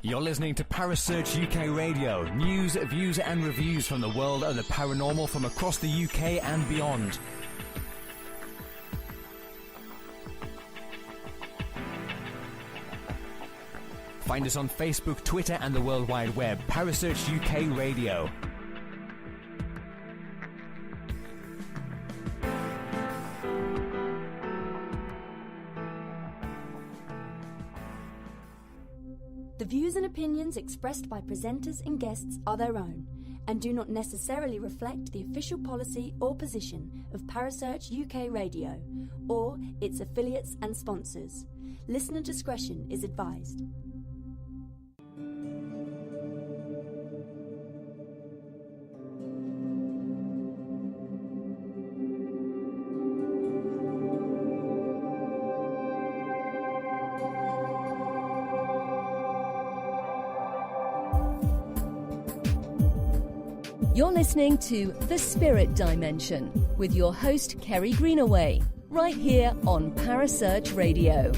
You're listening to Parasearch UK Radio. News, views and reviews from the world of the paranormal from across the UK and beyond. Find us on Facebook, Twitter and the World Wide Web. Parasearch UK Radio. The views and opinions expressed by presenters and guests are their own and do not necessarily reflect the official policy or position of Parasearch UK Radio or its affiliates and sponsors. Listener discretion is advised. You're listening to The Spirit Dimension with your host, Kerry Greenaway, right here on Parasearch Radio.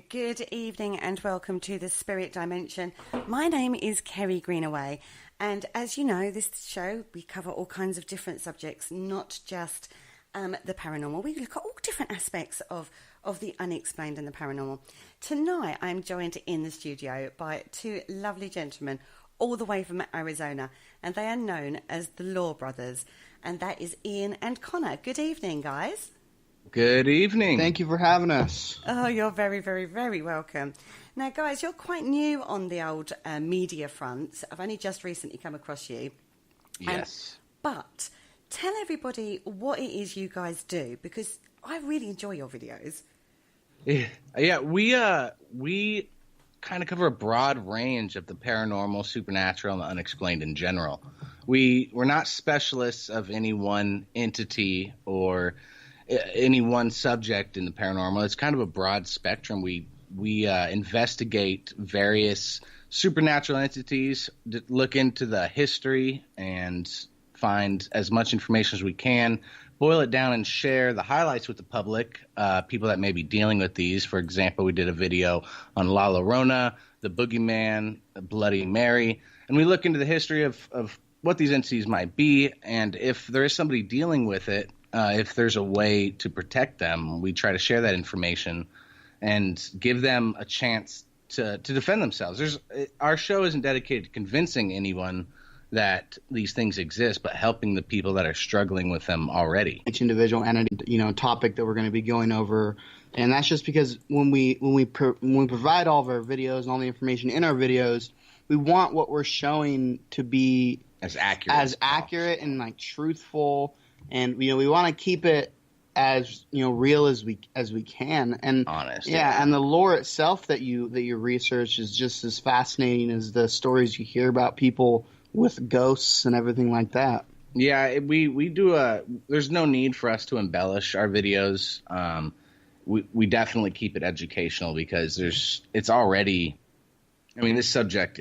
Good evening and welcome to The Spirit Dimension. My name is Kerry Greenaway. And as you know, this show, we cover all kinds of different subjects, not just the paranormal. We look at all different aspects of the unexplained and the paranormal. Tonight, I'm joined in the studio by two lovely gentlemen all the way from Arizona, and they are known as the Law Brothers, and that is Ian and Connor. Good evening, guys. Good evening. Thank you for having us. Oh, you're very, very, very welcome. Now, guys, you're quite new on the old media front. I've only just recently come across you. Yes. But tell everybody what it is you guys do, because I really enjoy your videos. Yeah, we kind of cover a broad range of the paranormal, supernatural, and the unexplained in general. We're not specialists of any one entity or any one subject in the paranormal. It's kind of a broad spectrum. We investigate various supernatural entities, look into the history, and find as much information as we can, boil it down and share the highlights with the public, people that may be dealing with these. For example, we did a video on La Llorona, the Boogeyman, Bloody Mary, and we look into the history of what these entities might be, and if there is somebody dealing with it, if there's a way to protect them, we try to share that information and give them a chance to defend themselves. Our show isn't dedicated to convincing anyone that these things exist, but helping the people that are struggling with them already. Each individual entity, topic that we're going to be going over, and that's just because when we provide all of our videos and all the information in our videos, we want what we're showing to be as accurate and like truthful. And we want to keep it as real as we can, and honest. Yeah, and the lore itself that you research is just as fascinating as the stories you hear about people with ghosts and everything like that. Yeah, we do there's no need for us to embellish our videos. We definitely keep it educational because it's already. I mean, this subject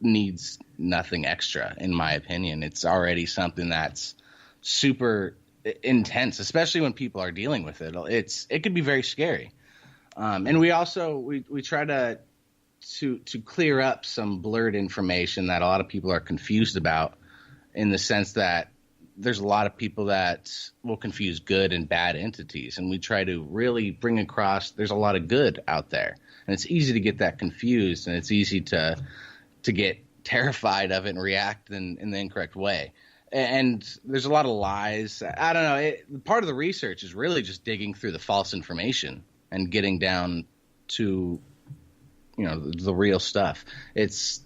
needs nothing extra, in my opinion. It's already something that's super intense, especially when people are dealing with it. It could be very scary, and we also we try to clear up some blurred information that a lot of people are confused about, in the sense that there's a lot of people that will confuse good and bad entities, and we try to really bring across there's a lot of good out there, and it's easy to get that confused, and it's easy to get terrified of it and react in the incorrect way. And there's a lot of lies. I don't know. Part of the research is really just digging through the false information and getting down to, the real stuff. It's,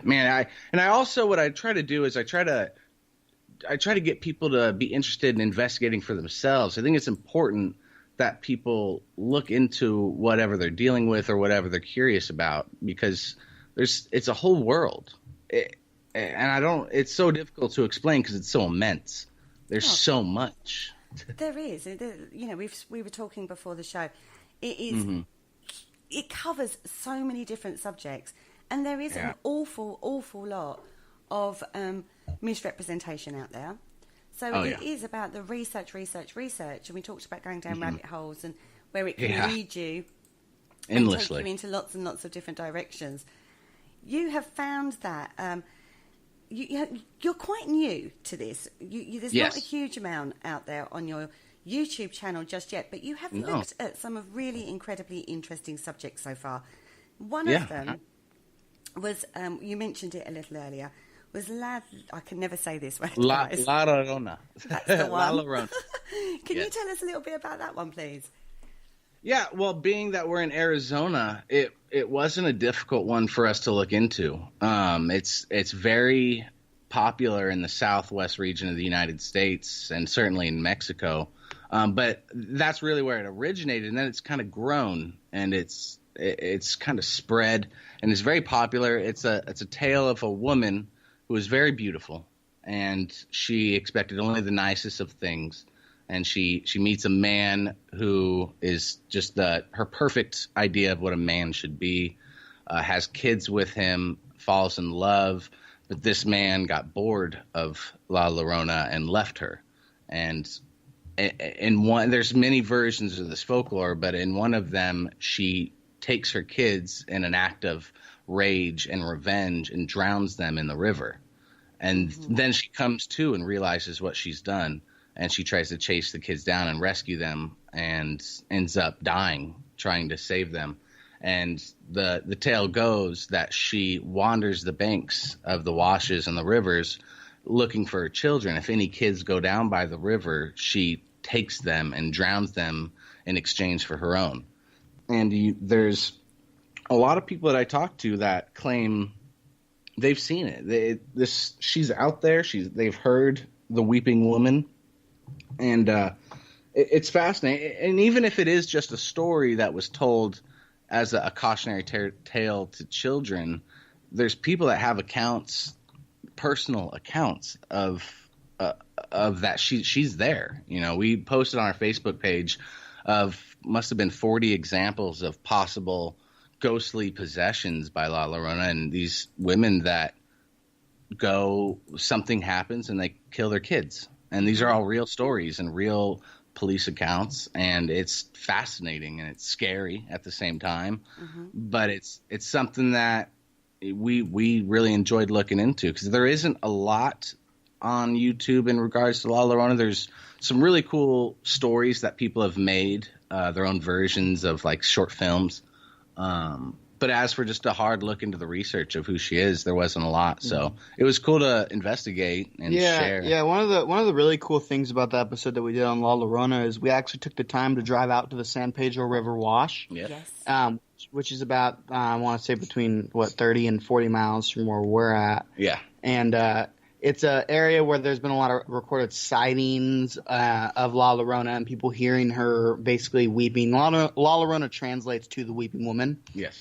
man, I also, what I try to do is I try to get people to be interested in investigating for themselves. I think it's important that people look into whatever they're dealing with or whatever they're curious about, because it's a whole world. And it's so difficult to explain because it's so immense. There's so much. There is. We were talking before the show. It is it covers so many different subjects, and there is an awful lot of misrepresentation out there. So it is about the research, and we talked about going down rabbit holes and where it can lead you endlessly, and take you into lots and lots of different directions. You have found that you're quite new to this. There's not a huge amount out there on your YouTube channel just yet, but you have looked at some of really incredibly interesting subjects so far. One of them was, you mentioned it a little earlier, was I can never say this word. La Llorona. That's the one. La Llorona. Can you tell us a little bit about that one, please? Yeah, well, being that we're in Arizona, it wasn't a difficult one for us to look into. It's very popular in the southwest region of the United States and certainly in Mexico. But that's really where it originated, and then it's kind of grown and it's kind of spread, and it's very popular. It's a tale of a woman who was very beautiful, and she expected only the nicest of things. And she meets a man who is just her perfect idea of what a man should be, has kids with him, falls in love, but this man got bored of La Llorona and left her. And there's many versions of this folklore, but in one of them, she takes her kids in an act of rage and revenge and drowns them in the river. And then she comes to and realizes what she's done. And she tries to chase the kids down and rescue them and ends up dying trying to save them. And the tale goes that she wanders the banks of the washes and the rivers looking for her children. If any kids go down by the river, she takes them and drowns them in exchange for her own. And there's a lot of people that I talk to that claim they've seen it. She's out there. They've heard the weeping woman. And it's fascinating. And even if it is just a story that was told as a cautionary tale to children, there's people that have personal accounts of that. She's there. We posted on our Facebook page must have been 40 examples of possible ghostly possessions by La Llorona, and these women that something happens and they kill their kids. And these are all real stories and real police accounts, and it's fascinating and it's scary at the same time. But it's something that we really enjoyed looking into, because there isn't a lot on YouTube in regards to La Llorona. There's some really cool stories that people have made, their own versions of like short films. But as for just a hard look into the research of who she is, there wasn't a lot. So it was cool to investigate and share. Yeah, one of the really cool things about the episode that we did on La Llorona is we actually took the time to drive out to the San Pedro River Wash. Yes. Which is about, I want to say between 30 and 40 miles from where we're at. Yeah. And it's an area where there's been a lot of recorded sightings of La Llorona and people hearing her basically weeping. La Llorona translates to the weeping woman. Yes.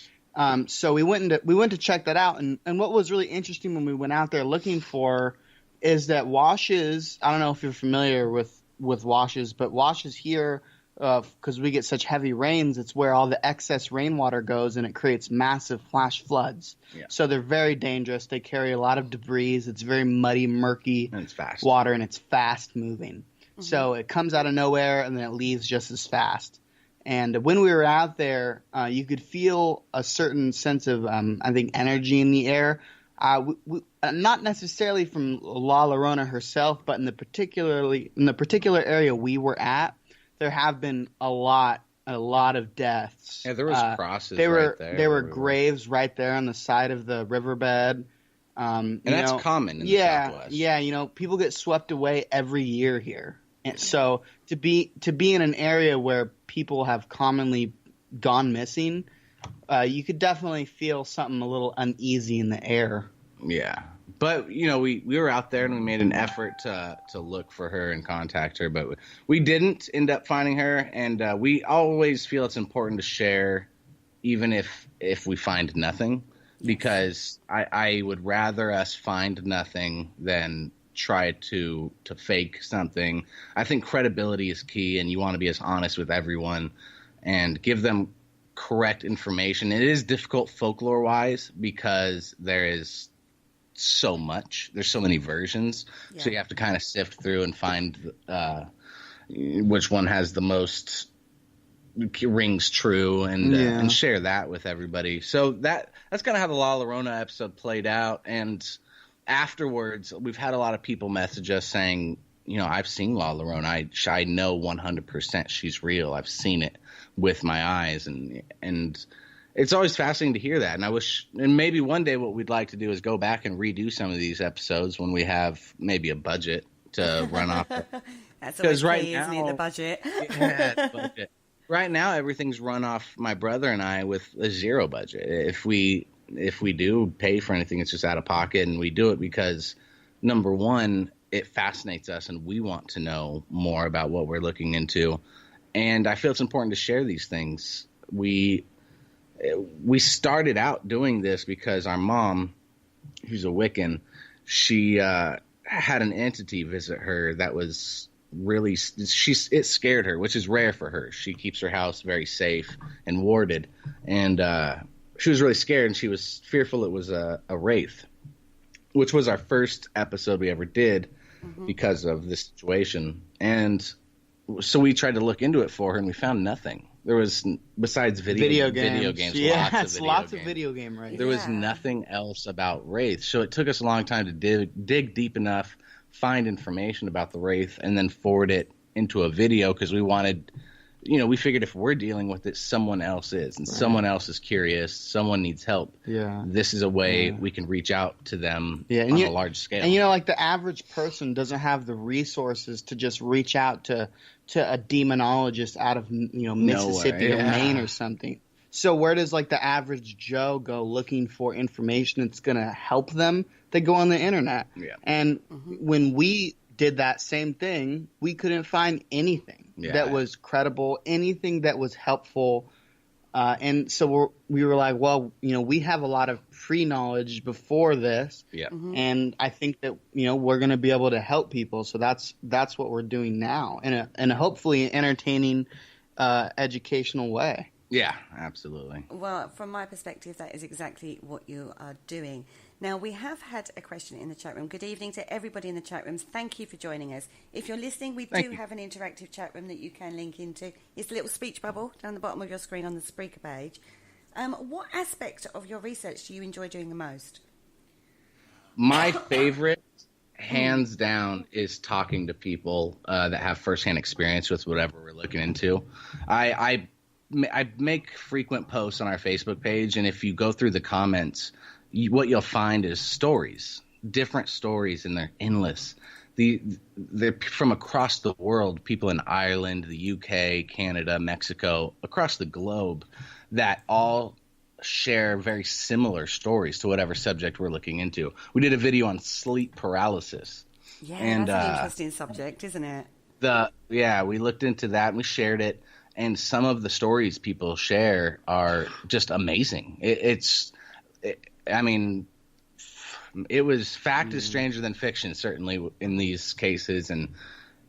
So we went to check that out, and what was really interesting when we went out there looking for is that washes. I don't know if you're familiar with washes, but washes here, because we get such heavy rains, it's where all the excess rainwater goes, and it creates massive flash floods. Yeah. So they're very dangerous. They carry a lot of debris. It's very muddy, murky and it's fast water, and it's fast moving. So it comes out of nowhere, and then it leaves just as fast. And when we were out there, you could feel a certain sense of, I think, energy in the air. Not necessarily from La Llorona herself, but in the particular area we were at, there have been a lot of deaths. Yeah, there was crosses right there. There were graves right there on the side of the riverbed. And that's common in the Southwest. Yeah, people get swept away every year here. And so to be in an area where people have commonly gone missing, you could definitely feel something a little uneasy in the air. Yeah. But, we were out there and we made an effort to look for her and contact her, but we didn't end up finding her. And we always feel it's important to share, even if we find nothing, because I would rather us find nothing than try to fake something. I think credibility is key, and you want to be as honest with everyone and give them correct information. It is difficult folklore wise because there is so much. There's so many versions. Yeah. So you have to kind of sift through and find which one has the most rings true and share that with everybody. So that's kind of how the La Llorona episode played out. And afterwards, we've had a lot of people message us saying, you know, I've seen La Llorona. I know 100% she's real. I've seen it with my eyes, and it's always fascinating to hear that. And I wish, and maybe one day what we'd like to do is go back and redo some of these episodes when we have maybe a budget to run off. That's always right key, now, isn't it, the budget? Yeah, the budget. Right now, everything's run off my brother and I with a zero budget. If we do pay for anything, it's just out of pocket, and we do it because, number one, it fascinates us and we want to know more about what we're looking into. And I feel it's important to share these things. We started out doing this because our mom, who's a Wiccan, she had an entity visit her that was really, it scared her, which is rare for her. She keeps her house very safe and warded. And she was really scared, and she was fearful it was a wraith, which was our first episode we ever did because of this situation. And so we tried to look into it for her, and we found nothing. There was, besides video games, lots of video game, right? There was nothing else about wraiths. So it took us a long time to dig deep enough, find information about the wraith, and then forward it into a video because we wanted, you know, we figured if we're dealing with it, someone else is, and someone else is curious, someone needs help. Yeah. This is a way we can reach out to them on a large scale. And, you know, like the average person doesn't have the resources to just reach out to a demonologist out of, you know, Mississippi or Maine or something. So where does like the average Joe go looking for information that's going to help them? They go on the internet. Yeah. And when we did that same thing, we couldn't find anything that was credible, anything that was helpful. And so we were like, well, you know, we have a lot of pre-knowledge before this. Yeah. And I think that, you know, we're going to be able to help people. So that's what we're doing now in a hopefully entertaining, educational way. Yeah, absolutely. Well, from my perspective, that is exactly what you are doing. Now, we have had a question in the chat room. Good evening to everybody in the chat rooms. Thank you for joining us. If you're listening, we do have an interactive chat room that you can link into. It's a little speech bubble down the bottom of your screen on the Spreaker page. What aspect of your research do you enjoy doing the most? My favorite, hands down, is talking to people that have firsthand experience with whatever we're looking into. I make frequent posts on our Facebook page, and if you go through the comments, what you'll find is stories, different stories, and they're endless. They're from across the world, people in Ireland, the UK, Canada, Mexico, across the globe, that all share very similar stories to whatever subject we're looking into. We did a video on sleep paralysis. Yeah, and that's an interesting subject, isn't it? We looked into that and we shared it. And some of the stories people share are just amazing. It was fact is stranger than fiction, certainly in these cases. And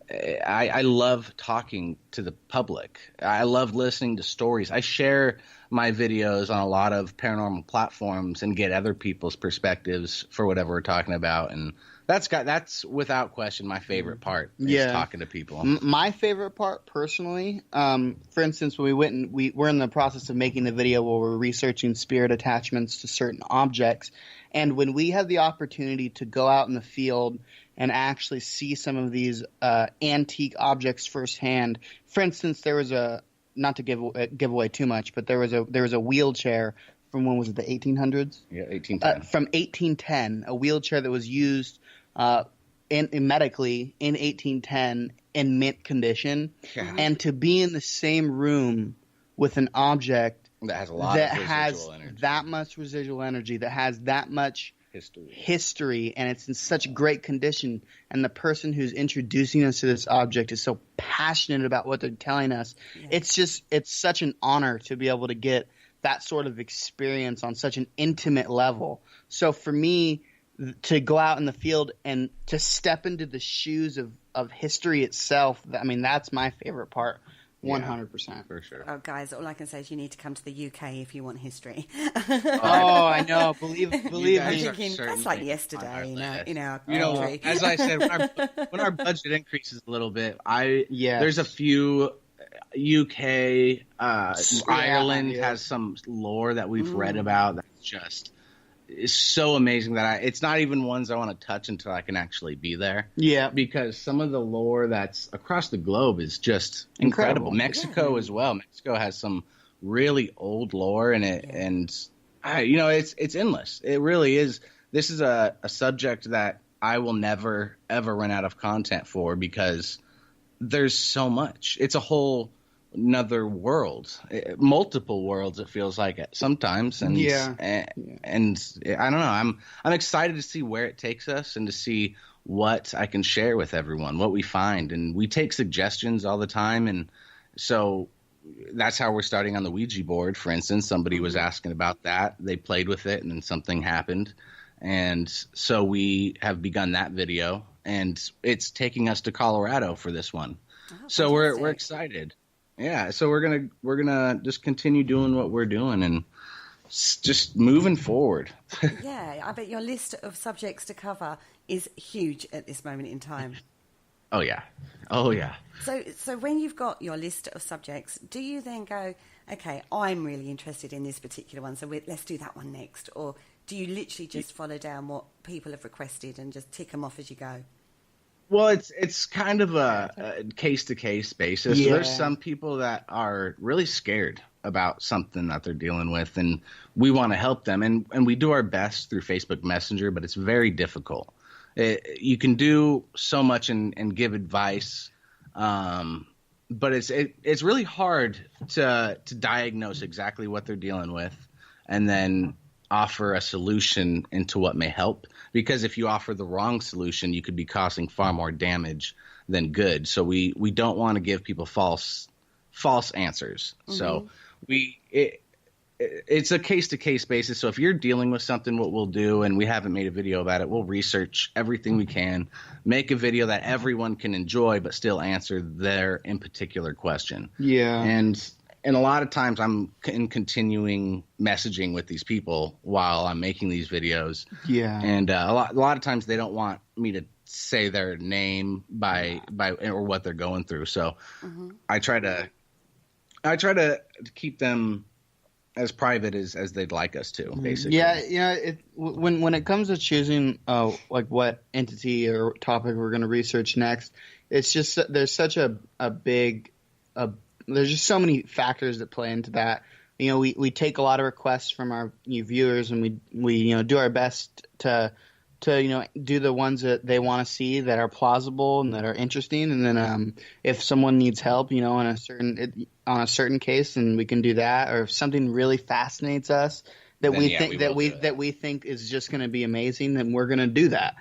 I love talking to the public. I love listening to stories. I share my videos on a lot of paranormal platforms and get other people's perspectives for whatever we're talking about. And that's without question my favorite part is talking to people. My favorite part, personally, for instance, when we're in the process of making the video where we're researching spirit attachments to certain objects, and when we have the opportunity to go out in the field and actually see some of these antique objects firsthand. For instance, there was not to give away too much, but there was a wheelchair from, when was it, the 1800s? Yeah, 1810. From 1810, a wheelchair that was used medically in 1810 in mint condition, and to be in the same room with an object that has a lot of residual energy, that much residual energy, that has that much history, and it's in such great condition, and the person who's introducing us to this object is so passionate about what they're telling us. It's such an honor to be able to get that sort of experience on such an intimate level. So for me, to go out in the field and to step into the shoes of history itself, that's my favorite part. 100%. For sure. Oh, guys, all I can say is you need to come to the UK if you want history. Oh, I know. Believe guys me. are Thinking, that's like yesterday in our country. As I said, when our budget increases a little bit, Yes. there's a few UK, Ireland yeah. has some lore that we've read about that's just is so amazing that it's not even ones I want to touch until I can actually be there. Yeah. Because some of the lore that's across the globe is just incredible. Mexico as well. Mexico has some really old lore in it, and it's endless. It really is. This is a subject that I will never ever run out of content for because there's so much. It's a whole another world, multiple worlds. It feels like it sometimes, and and I don't know. I'm excited to see where it takes us and to see what I can share with everyone, what we find, and we take suggestions all the time, and so that's how we're starting on the Ouija board. For instance, somebody was asking about that. They played with it, and then something happened, and so we have begun that video, and it's taking us to Colorado for this one. So we're excited. Yeah, so we're gonna just continue doing what we're doing and just moving forward. Yeah, I bet your list of subjects to cover is huge at this moment in time. Oh yeah. So when you've got your list of subjects, do you then go, okay, I'm really interested in this particular one, so let's do that one next, or do you literally just follow down what people have requested and just tick them off as you go? Well, it's kind of a case-to-case basis. Yeah. There's some people that are really scared about something that they're dealing with, and we want to help them. And we do our best through Facebook Messenger, but it's very difficult. You can do so much and give advice, but it's really hard to diagnose exactly what they're dealing with and then offer a solution into what may help. Because if you offer the wrong solution, you could be causing far more damage than good. So we don't want to give people false answers. Mm-hmm. So it's a case-to-case basis. So if you're dealing with something, what we'll do, and we haven't made a video about it, we'll research everything we can, make a video that everyone can enjoy but still answer their in particular question. Yeah. And a lot of times I'm in continuing messaging with these people while I'm making these videos. Yeah. And a lot of times they don't want me to say their name by or what they're going through. So I try to keep them as private as they'd like us to, basically. Yeah. When it comes to choosing like what entity or topic we're going to research next, it's just there's such a big there's just so many factors that play into that. We take a lot of requests from our viewers, and we do our best to do the ones that they want to see that are plausible and that are interesting. And then if someone needs help, on a certain case, then we can do that. Or if something really fascinates us that we think is just going to be amazing, then we're going to do that.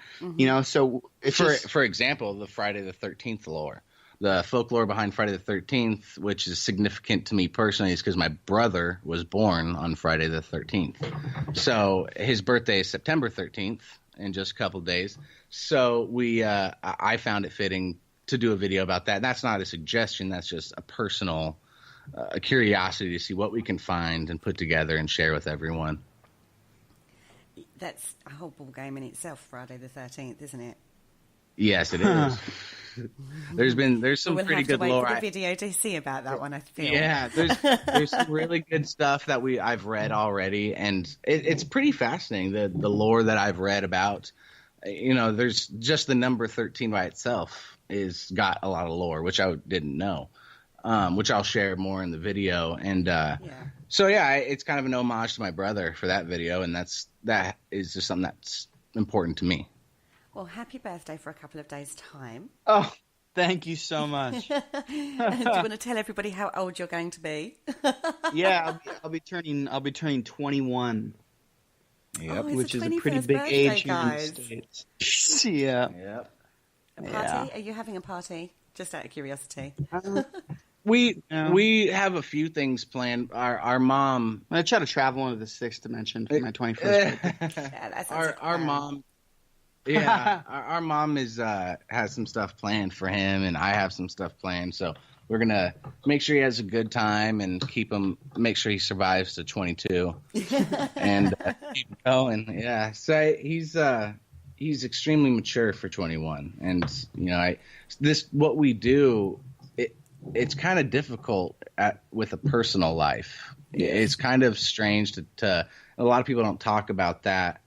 So it's for example, the Friday the 13th lore. The folklore behind Friday the 13th, which is significant to me personally, is because my brother was born on Friday the 13th. So his birthday is September 13th in just a couple of days. So I found it fitting to do a video about that. And that's not a suggestion. That's just a personal curiosity to see what we can find and put together and share with everyone. That's a whole ball game in itself, Friday the 13th, isn't it? Yes, it is. There's some pretty good lore. We'll have to wait for the video to see about that one, I feel. Yeah, there's some really good stuff that I've read already, and it's pretty fascinating. The lore that I've read about, there's just the number 13 by itself is got a lot of lore, which I didn't know, which I'll share more in the video. And so it's kind of an homage to my brother for that video, and that is just something that's important to me. Well, happy birthday for a couple of days' time. Oh, thank you so much. Do you want to tell everybody how old you're going to be? Yeah, I'll be turning 21. Yep, which is a pretty big age here in the States. Yeah. Yep. A party? Are you having a party? Just out of curiosity. We have a few things planned. Our mom. I try to travel into the sixth dimension for my 21st birthday. Our mom. Yeah, our mom has some stuff planned for him, and I have some stuff planned. So we're going to make sure he has a good time and make sure he survives to 22 and keep going. Yeah. So he's extremely mature for 21. And, you know, what we do, it's kind of difficult with a personal life. It's kind of strange to a lot of people don't talk about that,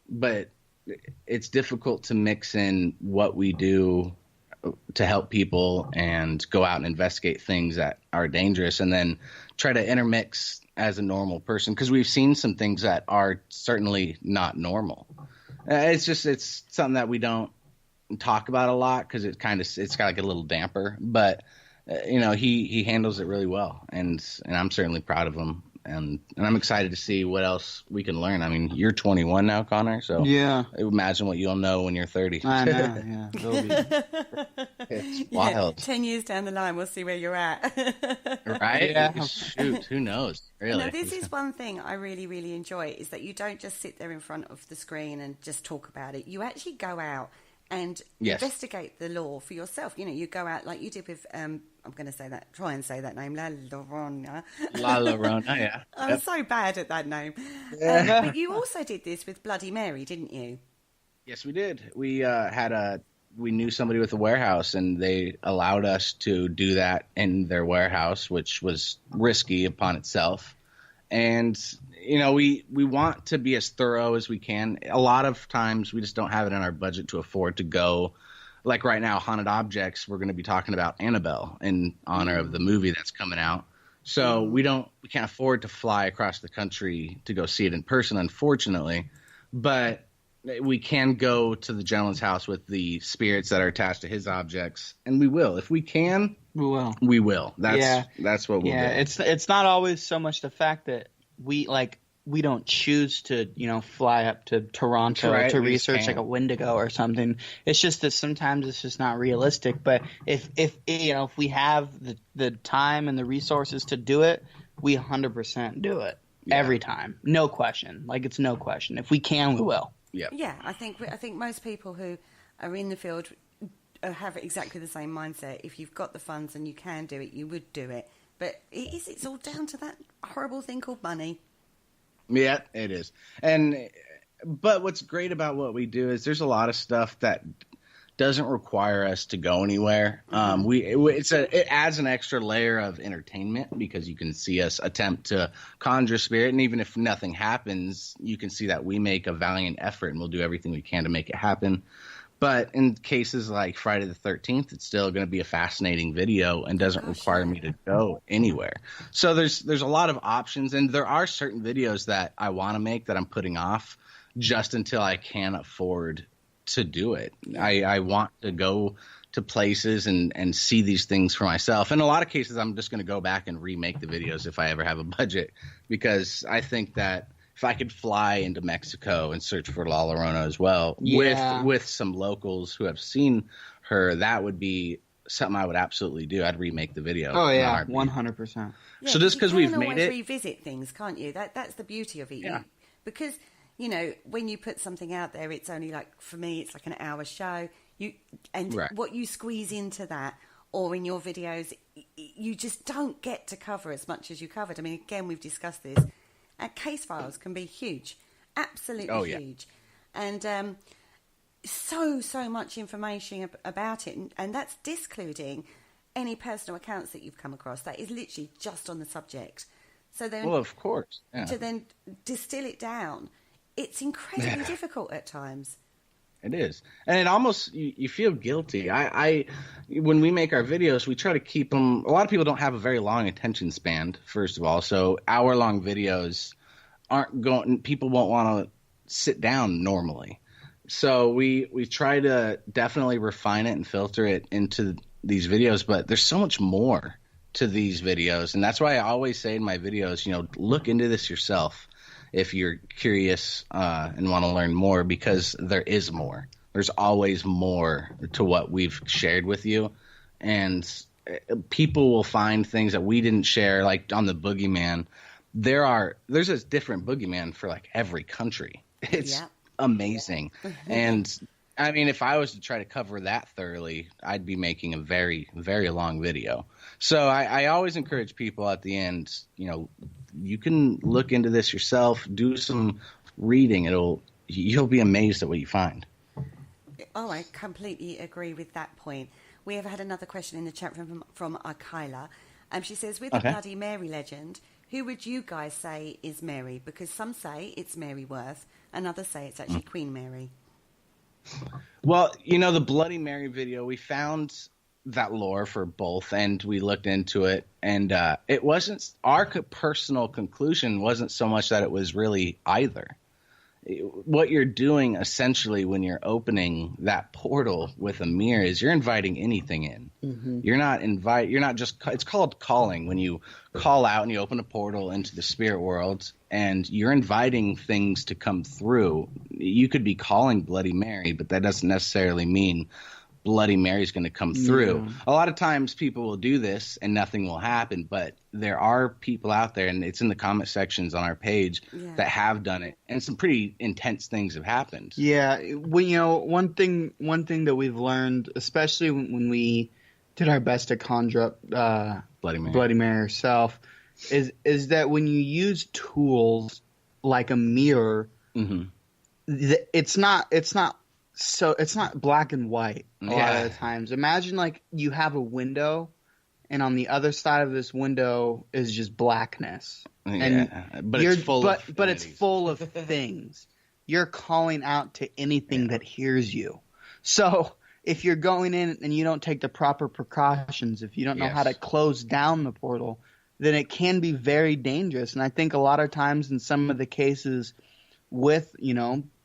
but it's difficult to mix in what we do to help people and go out and investigate things that are dangerous and then try to intermix as a normal person, because we've seen some things that are certainly not normal. It's something that we don't talk about a lot because it's got like a little damper, but you know, he handles it really well, and I'm certainly proud of him. And I'm excited to see what else we can learn. I mean, you're 21 now, Connor, so yeah. Imagine what you'll know when you're 30. I know, yeah. It's wild. 10 years down the line, we'll see where you're at. Right? Yeah. Shoot, who knows? Really? You know, this is one thing I really, really enjoy, is that you don't just sit there in front of the screen and just talk about it. You actually go out and investigate the law for yourself. You know, you go out like you did with, I'm going to try and say that name, La Llorona. La Llorona, yeah. I'm so bad at that name. But you also did this with Bloody Mary, didn't you? Yes, we did. We we knew somebody with a warehouse, and they allowed us to do that in their warehouse, which was risky upon itself. And, you know, we want to be as thorough as we can. A lot of times we just don't have it in our budget to afford to go. Like right now, Haunted Objects, we're going to be talking about Annabelle in honor of the movie that's coming out. So we can't afford to fly across the country to go see it in person, unfortunately. But we can go to the gentleman's house with the spirits that are attached to his objects, and we will. If we can, we will. That's what we'll do. It's not always so much the fact that we don't choose to, you know, fly up to Toronto to research like a Wendigo or something. It's just that sometimes it's just not realistic. But if you know, if we have the time and the resources to do it, we 100% do it every time. No question. Like, it's no question. If we can, we will. Yeah, I think most people who are in the field have exactly the same mindset. If you've got the funds and you can do it, you would do it. But it's all down to that horrible thing called money. Yeah, it is. But what's great about what we do is there's a lot of stuff that doesn't require us to go anywhere. It adds an extra layer of entertainment because you can see us attempt to conjure spirit, and even if nothing happens, you can see that we make a valiant effort and we'll do everything we can to make it happen. But in cases like Friday the 13th, it's still going to be a fascinating video and doesn't require me to go anywhere. So there's a lot of options, and there are certain videos that I want to make that I'm putting off just until I can afford to do it. I want to go to places and see these things for myself. In a lot of cases, I'm just going to go back and remake the videos if I ever have a budget, because I think that if I could fly into Mexico and search for La Llorona as well, with some locals who have seen her, that would be something I would absolutely do. I'd remake the video. Oh yeah, 100%. So just because we've made it, revisit things, can't you? That's the beauty of it. Yeah. Because, you know, when you put something out there, it's only like, for me, it's like an hour show. What you squeeze into that, or in your videos, you just don't get to cover as much as you covered. I mean, again, we've discussed this. Case files can be huge, absolutely huge, and so much information about it, and that's discluding any personal accounts that you've come across. That is literally just on the subject. So then, well, of course, to then distill it down, it's incredibly difficult at times. It is, and it almost you feel guilty. I when we make our videos, we try to keep them. A lot of people don't have a very long attention span, first of all, so hour-long videos aren't going. People won't want to sit down normally, so we try to definitely refine it and filter it into these videos. But there's so much more to these videos, and that's why I always say in my videos, you know, look into this yourself if you're curious and want to learn more, because there is more. There's always more to what we've shared with you, and people will find things that we didn't share, like on the boogeyman. There's a different boogeyman for like every country. It's amazing. And I mean, if I was to try to cover that thoroughly, I'd be making a very, very long video. So I always encourage people at the end, you can look into this yourself, do some reading. You'll be amazed at what you find. Oh, I completely agree with that point. We have had another question in the chat from Kyla. She says, with the Bloody Mary legend, who would you guys say is Mary? Because some say it's Mary Worth, and others say it's actually Queen Mary. Well, the Bloody Mary video, we found that lore for both, and we looked into it, and it wasn't, our personal conclusion wasn't so much that it was really either. What you're doing essentially when you're opening that portal with a mirror is you're inviting anything in. Mm-hmm. You're not just, it's called calling, when you call out and you open a portal into the spirit world and you're inviting things to come through. You could be calling Bloody Mary, but that doesn't necessarily mean Bloody Mary's going to come through. Yeah. A lot of times people will do this and nothing will happen, but there are people out there, and it's in the comment sections on our page, that have done it, and some pretty intense things have happened. Yeah, one thing that we've learned, especially when we did our best to conjure up Bloody Mary herself, is that when you use tools like a mirror, it's not black and white a lot of the times. Imagine like you have a window, and on the other side of this window is just blackness. But it's full of things. You're calling out to anything that hears you. So if you're going in and you don't take the proper precautions, if you don't know how to close down the portal, then it can be very dangerous. And I think a lot of times in some of the cases with,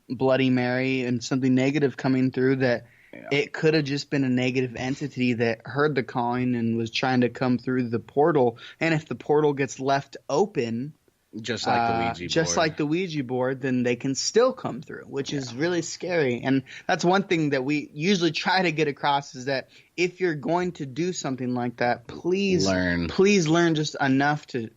Bloody Mary and something negative coming through, that it could have just been a negative entity that heard the calling and was trying to come through the portal. And if the portal gets left open, just like the Ouija board, then they can still come through, which is really scary. And that's one thing that we usually try to get across, is that if you're going to do something like that, please learn just enough to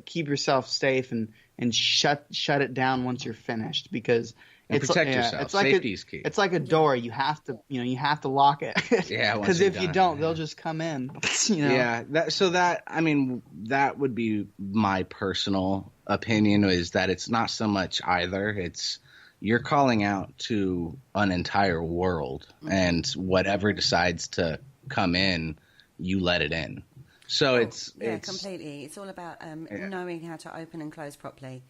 keep yourself safe and shut it down once you're finished, because protect yourself. Safety is key. It's like a door. You have to lock it. Because if you don't, they'll just come in. Yeah. That would be my personal opinion, is that it's not so much either. It's you're calling out to an entire world, and whatever decides to come in, you let it in. So it's completely. It's all about knowing how to open and close properly,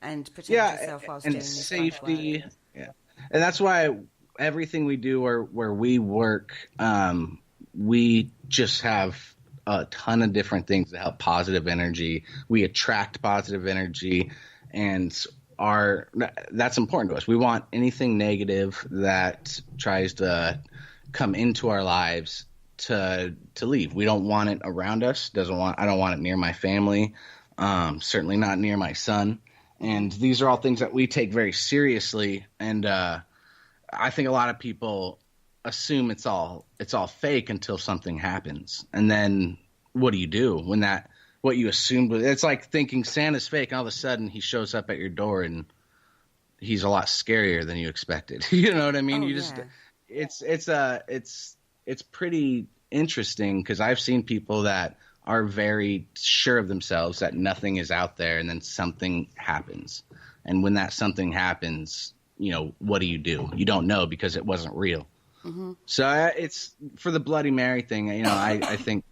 and protect yourself whilst doing this safety. Yeah, and that's why everything we do where we work, we just have a ton of different things that help positive energy. We attract positive energy, and that's important to us. We want anything negative that tries to come into our lives to leave. We don't want it around us. I don't want it near my family. Certainly not near my son. And these are all things that we take very seriously. And I think a lot of people assume it's all fake until something happens. And then what do when what you assumed was, it's like thinking Santa's fake, and all of a sudden he shows up at your door and he's a lot scarier than you expected. You know what I mean? It's pretty interesting, because I've seen people that are very sure of themselves that nothing is out there, and then something happens. And when that something happens, what do? You don't know, because it wasn't real. Mm-hmm. So it's for the Bloody Mary thing. I think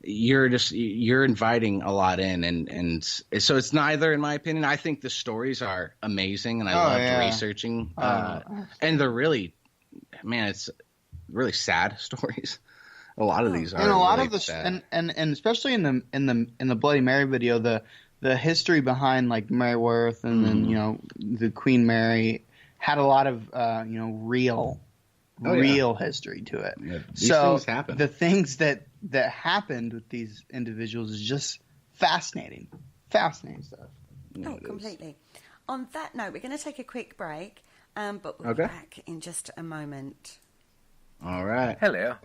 you're inviting a lot in, and so it's neither, in my opinion. I think the stories are amazing, and I loved researching, and they're really, it's really sad stories. A lot of these are, and a lot really of the sad. and especially in the Bloody Mary video, the history behind like Mary Worth and then the Queen Mary had a lot of real history to it. Yeah, these things happen. The things that happened with these individuals is just fascinating stuff. Oh, completely. On that note, we're going to take a quick break, but we'll be back in just a moment. All right. Hello,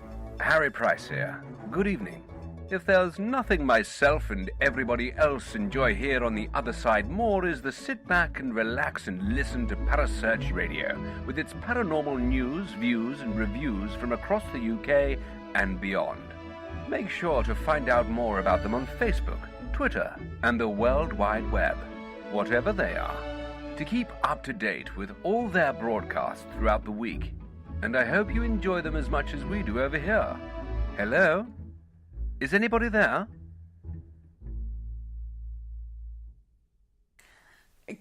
Harry Price here. Good evening. If there's nothing myself and everybody else enjoy here on the other side more is the sit back and relax and listen to Parasearch Radio with its paranormal news, views and reviews from across the UK and beyond. Make sure to find out more about them on Facebook, Twitter and the World Wide Web, whatever they are, to keep up to date with all their broadcasts throughout the week. And I hope you enjoy them as much as we do over here. Hello? Is anybody there?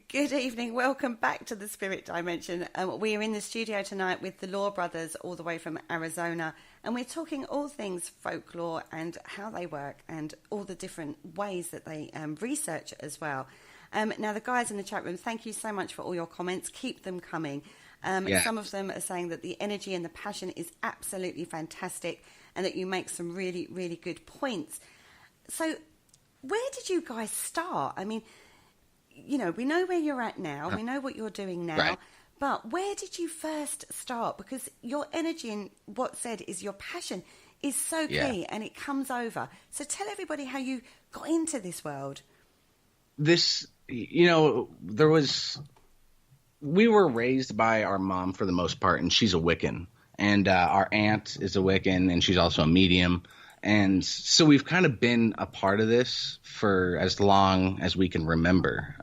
Good evening. Welcome back to the Spirit Dimension. We are in the studio tonight with the Law Brothers all the way from Arizona, and we're talking all things folklore and how they work and all the different ways that they research as well. Now, the guys in the chat room, thank you so much for all your comments. Keep them coming. Some of them are saying that the energy and the passion is absolutely fantastic and that you make some really, really good points. So where did you guys start? I mean, you know, we know where you're at now. We know what you're doing now. Right. But where did you first start? Because your energy and what's said is your passion is so key and it comes over. So tell everybody how you got into this world. This, you know, we were raised by our mom for the most part, and she's a Wiccan. And our aunt is a Wiccan, and she's also a medium. And so we've kind of been a part of this for as long as we can remember.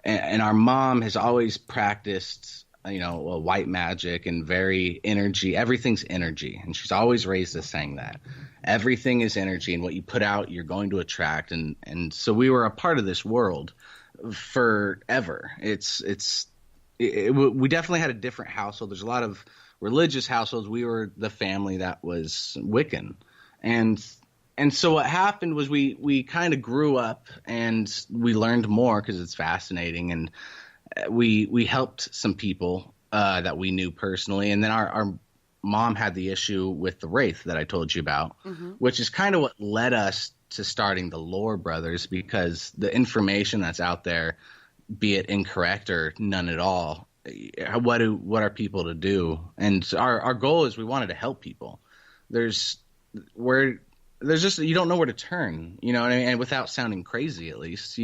And our mom has always practiced, you know, white magic and very energy. Everything's energy. And she's always raised us saying that. Everything is energy, and what you put out, you're going to attract. And so we were a part of this world forever. We definitely had a different household. There's a lot of religious households. We were the family that was Wiccan. And so what happened was we kind of grew up and we learned more because it's fascinating. And we helped some people that we knew personally. And then our mom had the issue with the Wraith that I told you about, which is kind of what led us to starting the Lore Brothers, because the information that's out there, be it incorrect or none at all, what are people to do? And our goal is we wanted to help people. There's just, you don't know where to turn, you know what I mean? And without sounding crazy, at least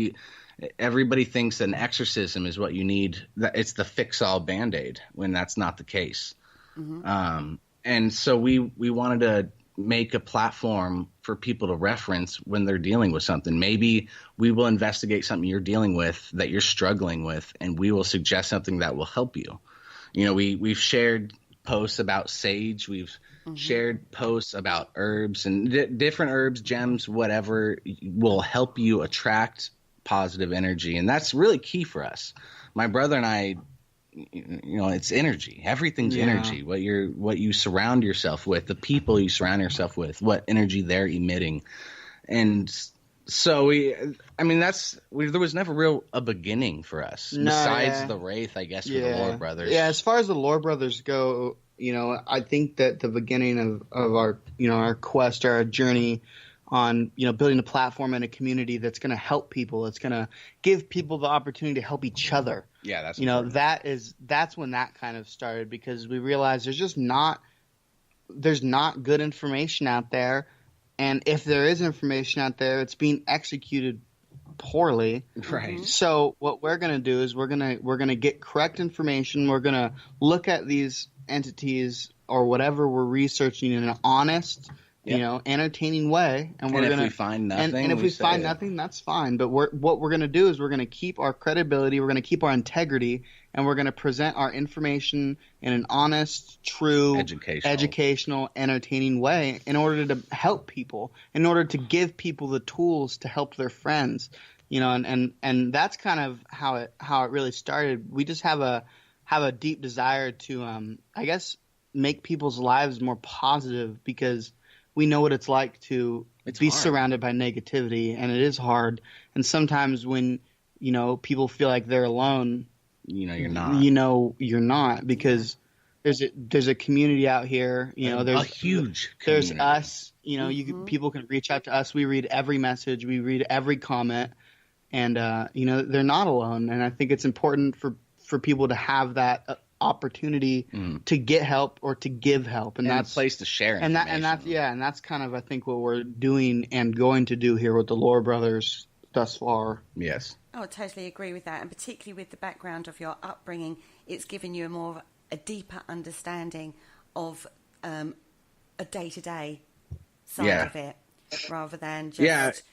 everybody thinks that an exorcism is what you need. That it's the fix-all Band-Aid, when that's not the case. And so we wanted to make a platform for people to reference when they're dealing with something. Maybe we will investigate something you're dealing with that you're struggling with, and we will suggest something that will help you. You know, we've shared posts about sage. We've shared posts about herbs and different herbs, gems, whatever will help you attract positive energy. And that's really key for us. My brother and I, you know, it's energy. Everything's energy. What you surround yourself with, the people you surround yourself with, what energy they're emitting. And so there was never a beginning for us besides the Wraith, I guess, for the Lore Brothers. Yeah, as far as the Lore Brothers go, you know, I think that the beginning of our, you know, our quest or our journey on, you know, building a platform and a community that's going to help people, it's going to give people the opportunity to help each other. Yeah, that's, you know, that's when that kind of started, because we realized there's not good information out there, and if there is information out there, it's being executed poorly. Right. So what we're going to do is we're going to get correct information. We're going to look at these entities or whatever we're researching in an honest, you know, entertaining way, and we're if we find nothing, and if we find nothing, that's fine. But what we're going to do is we're going to keep our credibility, we're going to keep our integrity, and we're going to present our information in an honest, true, educational, entertaining way in order to help people, in order to give people the tools to help their friends, you know, and that's kind of how it really started. We just have a deep desire to, I guess, make people's lives more positive, because we know what it's like to be surrounded by negativity, and it is hard. And sometimes when, you know, people feel like they're alone, you know, you're not. You know, you're not, because there's a community out here. You know, there's a huge community. There's us. You know, people can reach out to us. We read every message. We read every comment, and you know, they're not alone. And I think it's important for people to have that opportunity to get help or to give help, and that's a place to share information. And that's kind of, I think, what we're doing and going to do here with the Lore Brothers thus far. Yes. Oh, I totally agree with that, and particularly with the background of your upbringing, it's given you a deeper understanding of a day-to-day side of it, rather than just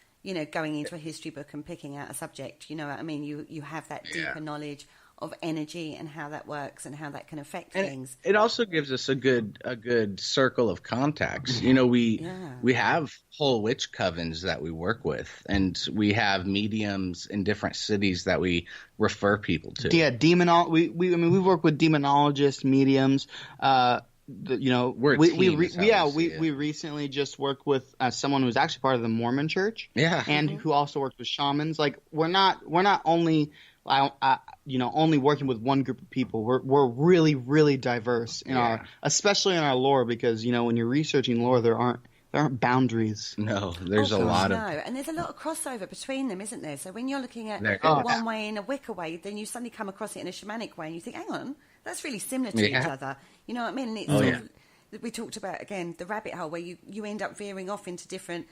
going into a history book and picking out a subject. You know what I mean? You have that deeper knowledge of energy and how that works and how that can affect things. It also gives us a good circle of contacts. You know, we have whole witch covens that we work with, and we have mediums in different cities that we refer people to. Yeah, we work with demonologists, mediums. We recently just worked with someone who's actually part of the Mormon Church, and who also works with shamans. Like we're not only only working with one group of people. We're really, really diverse especially in our lore, because when you're researching lore, there aren't boundaries. No, there's a lot of and there's a lot of crossover between them, isn't there? So when you're looking at one way in a Wicca way, then you suddenly come across it in a shamanic way, and you think, hang on, that's really similar to each other. You know what I mean? And it's we talked about again the rabbit hole where you end up veering off into different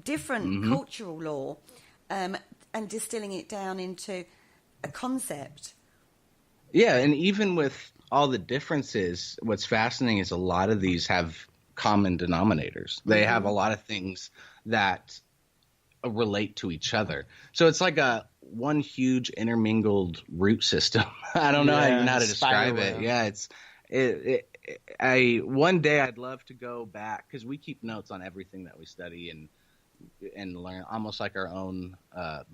cultural lore, and distilling it down into a concept. Yeah, and even with all the differences, what's fascinating is a lot of these have common denominators. They have a lot of things that relate to each other. So it's like one huge intermingled root system. I don't know how to describe it. Yeah, one day I'd love to go back, because we keep notes on everything that we study and learn, almost like our own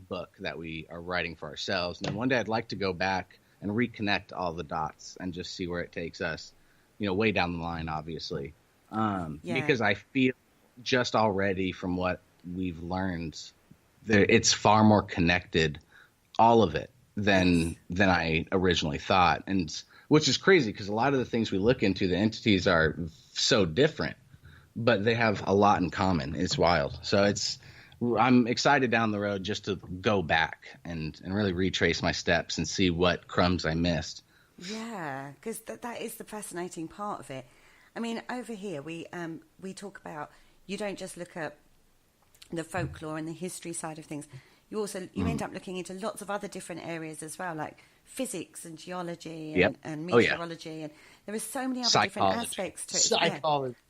book that we are writing for ourselves. And then one day I'd like to go back and reconnect all the dots and just see where it takes us, way down the line, obviously. Because I feel just already from what we've learned, it's far more connected, all of it, than I originally thought. And which is crazy, because a lot of the things we look into, the entities are so different, but they have a lot in common. It's wild. So I'm excited down the road just to go back and really retrace my steps and see what crumbs I missed. Yeah, because that is the fascinating part of it. I mean, over here we talk about, you don't just look at the folklore and the history side of things. You end up looking into lots of other different areas as well, like physics and geology and meteorology, and there are so many other different aspects to it.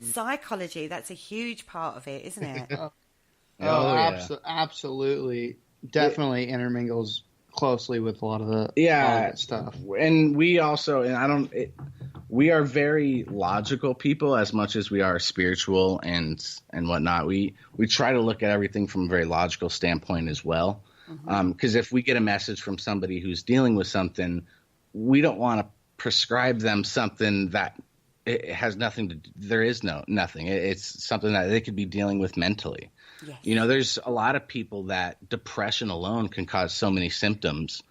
Psychology, that's a huge part of it, isn't it? Absolutely. Definitely intermingles closely with a lot of the stuff. And we also, we are very logical people as much as we are spiritual and whatnot. We try to look at everything from a very logical standpoint as well. Because if we get a message from somebody who's dealing with something, we don't want to prescribe them something that it has nothing to do. There is nothing. It's something that they could be dealing with mentally. Yes. There's a lot of people that depression alone can cause so many symptoms,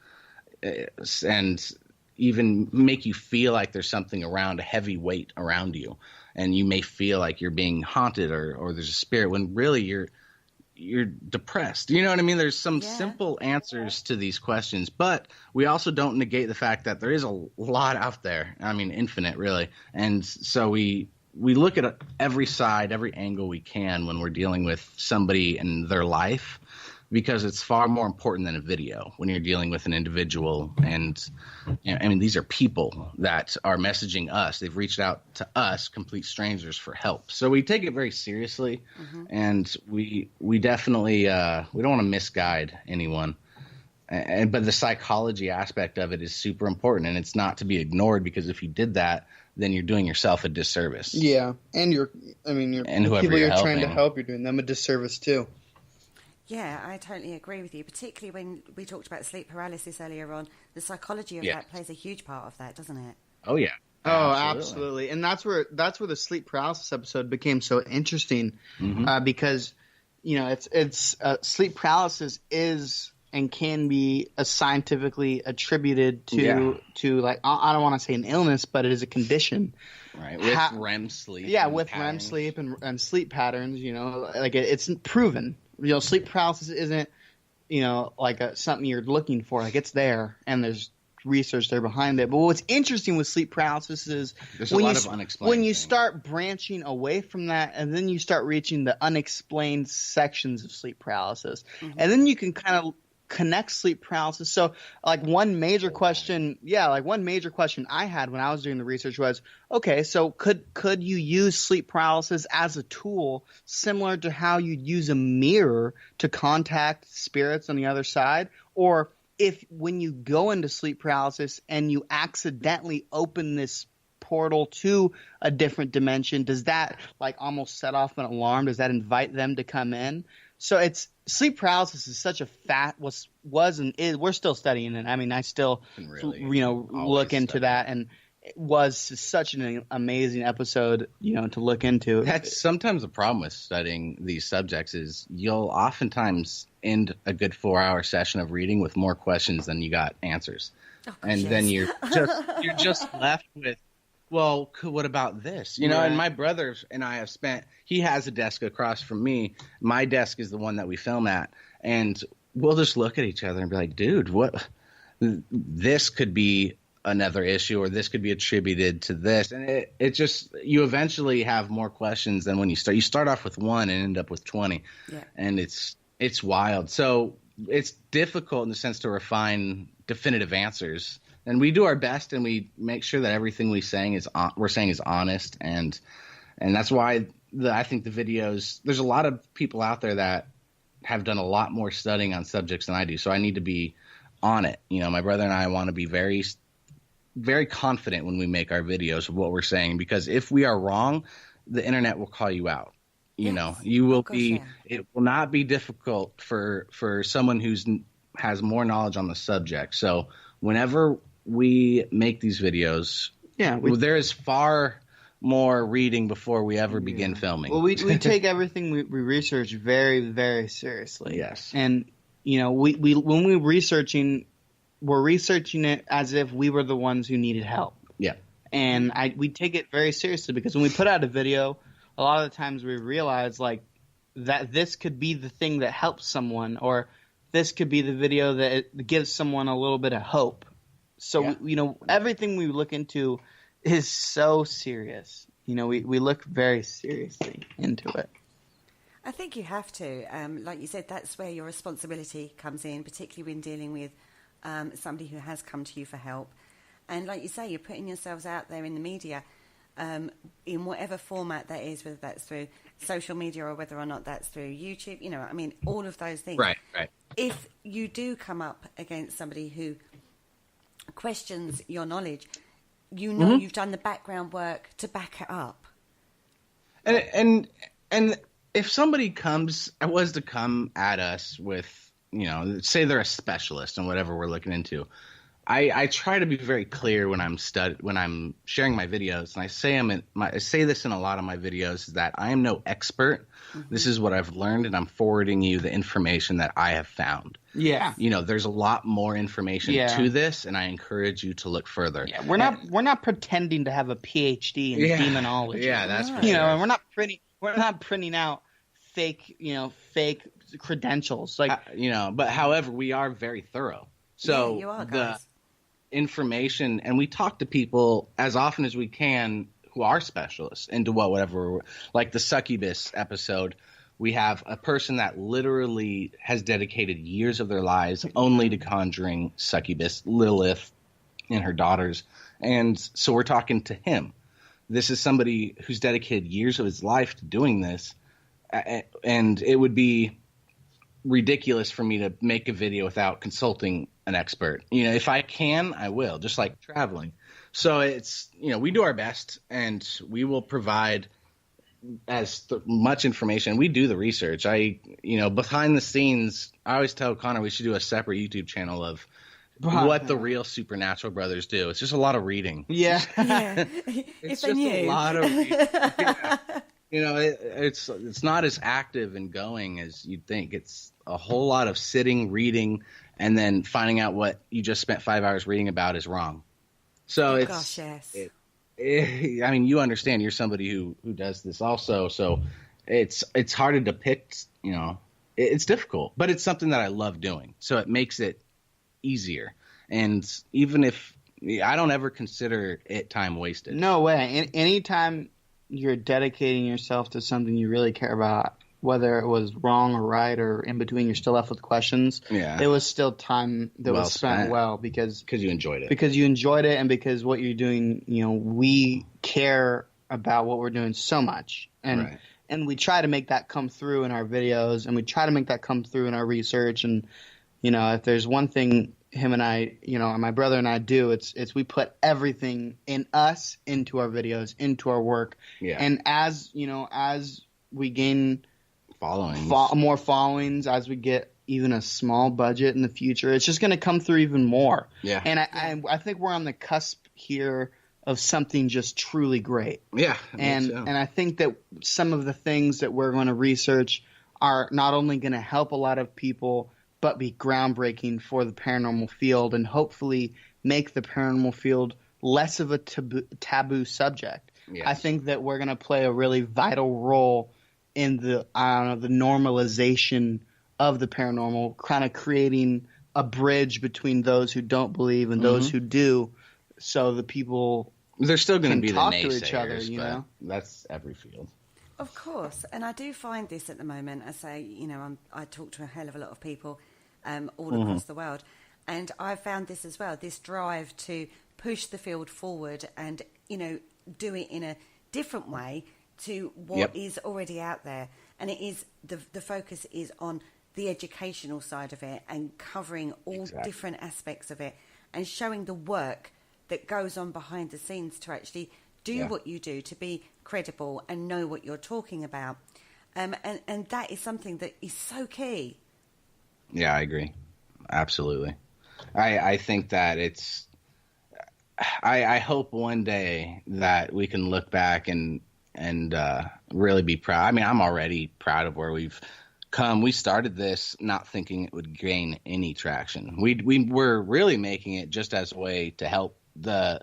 and even make you feel like there's something around, a heavy weight around you, and you may feel like you're being haunted or there's a spirit, when really you're depressed. You know what I mean? There's some simple answers to these questions, but we also don't negate the fact that there is a lot out there. I mean, infinite, really. And so we look at every side, every angle we can when we're dealing with somebody in their life, because it's far more important than a video when you're dealing with an individual. And these are people that are messaging us. They've reached out to us, complete strangers, for help. So we take it very seriously, and we definitely we don't want to misguide anyone. But the psychology aspect of it is super important, and it's not to be ignored, because if you did that, then you're doing yourself a disservice. Yeah, and the people you're trying to help, you're doing them a disservice too. Yeah, I totally agree with you, particularly when we talked about sleep paralysis earlier on. The psychology of that plays a huge part of that, doesn't it? Oh, yeah. Oh, absolutely. And that's where the sleep paralysis episode became so interesting, because, it's sleep paralysis is and can be scientifically attributed to like, I don't want to say an illness, but it is a condition. Right, with REM sleep. Yeah, with REM sleep and sleep patterns, like it's proven. Sleep paralysis isn't, like something you're looking for. Like, it's there, and there's research there behind it. But what's interesting with sleep paralysis is there's a lot of unexplained when you things. start branching away from that, and then you start reaching the unexplained sections of sleep paralysis, and then you can kind of connect sleep paralysis. So like one major question I had when I was doing the research was, okay, so could you use sleep paralysis as a tool similar to how you'd use a mirror to contact spirits on the other side? Or if when you go into sleep paralysis and you accidentally open this portal to a different dimension, does that like almost set off an alarm? Does that invite them to come in? So it's sleep paralysis is such a was and is, we're still studying it. I mean, I still look into that, and it was such an amazing episode, to look into. That's sometimes the problem with studying these subjects is you'll oftentimes end a good 4-hour session of reading with more questions than you got answers. Then you're just left with, well, what about this? And my brother and I have he has a desk across from me. My desk is the one that we film at. And we'll just look at each other and be like, dude, this could be another issue, or this could be attributed to this. And it just, you eventually have more questions than when you start. You start off with one and end up with 20. Yeah. And it's wild. So it's difficult in the sense to refine definitive answers. And we do our best, and we make sure that everything we're saying is honest, and that's why I think the videos. There's a lot of people out there that have done a lot more studying on subjects than I do, so I need to be on it. My brother and I want to be very, very confident when we make our videos of what we're saying, because if we are wrong, the internet will call you out. You will be. Yeah. It will not be difficult for someone has more knowledge on the subject. So whenever we make these videos, there is far more reading before we ever begin filming. Well, we take everything we research very, very seriously. Yes. And, when we're researching it as if we were the ones who needed help. Yeah. And we take it very seriously, because when we put out a video, a lot of the times we realize like that this could be the thing that helps someone, or this could be the video that gives someone a little bit of hope. So, everything we look into is so serious. We look very seriously into it. I think you have to. Like you said, that's where your responsibility comes in, particularly when dealing with somebody who has come to you for help. And like you say, you're putting yourselves out there in the media in whatever format that is, whether that's through social media or whether or not that's through YouTube. All of those things. Right. If you do come up against somebody who questions your knowledge, you've done the background work to back it up. And if somebody was to come at us with, say they're a specialist in whatever we're looking into, I try to be very clear when I'm sharing my videos, and I say this in a lot of my videos, is that I am no expert. Mm-hmm. This is what I've learned, and I'm forwarding you the information that I have found. Yeah. There's a lot more information to this, and I encourage you to look further. Yeah, we're not pretending to have a PhD in demonology. Yeah, that's for sure. And we're not printing out fake credentials. But however, we are very thorough. So you are, guys. Information, and we talk to people as often as we can who are specialists into whatever, like the succubus episode. We have a person that literally has dedicated years of their lives only to conjuring succubus, Lilith, and her daughters. And so we're talking to him. This is somebody who's dedicated years of his life to doing this. And it would be ridiculous for me to make a video without consulting an expert. If I can, I will, just like traveling. So it's, we do our best, and we will provide as much information. We do the research. Behind the scenes, I always tell Connor we should do a separate YouTube channel of what the real Supernatural brothers do. It's just a lot of reading. Yeah. It's just a lot of reading. Yeah. It's not as active and going as you'd think. It's a whole lot of sitting, reading, and then finding out what you just spent 5 hours reading about is wrong. So you understand. You're somebody who does this also. So it's hard to depict. It's difficult, but it's something that I love doing. So it makes it easier. And even if I don't ever consider it time wasted. No way. Anytime you're dedicating yourself to something you really care about, whether it was wrong or right or in between, you're still left with questions. Yeah. It was still time that was spent well because you enjoyed it. Because you enjoyed it, and because what you're doing, we care about what we're doing so much. And we try to make that come through in our videos, and we try to make that come through in our research. And, if there's one thing him and I, and my brother and I do, it's we put everything in us into our videos, into our work. Yeah. And as we gain more followings, as we get even a small budget in the future, it's just going to come through even more. Yeah. And I think we're on the cusp here of something just truly great. Yeah. And I think that some of the things that we're going to research are not only going to help a lot of people, but be groundbreaking for the paranormal field, and hopefully make the paranormal field less of a taboo subject. Yes. I think that we're going to play a really vital role in the normalization of the paranormal, kind of creating a bridge between those who don't believe and those who do, so the people they're still going to be talk the to naysayers, each other. That's every field. Of course, and I do find this at the moment. I say, I talk to a hell of a lot of people all across the world, and I've found this as well. This drive to push the field forward and do it in a different way to what is already out there, and it is the focus is on the educational side of it and covering all different aspects of it and showing the work that goes on behind the scenes to actually do what you do, to be credible and know what you're talking about. And that is something that is so key. Yeah, I agree. Absolutely. I think that it's I hope one day that we can look back and really be proud. I mean, I'm already proud of where we've come. We started this not thinking it would gain any traction. We were really making it just as a way to help the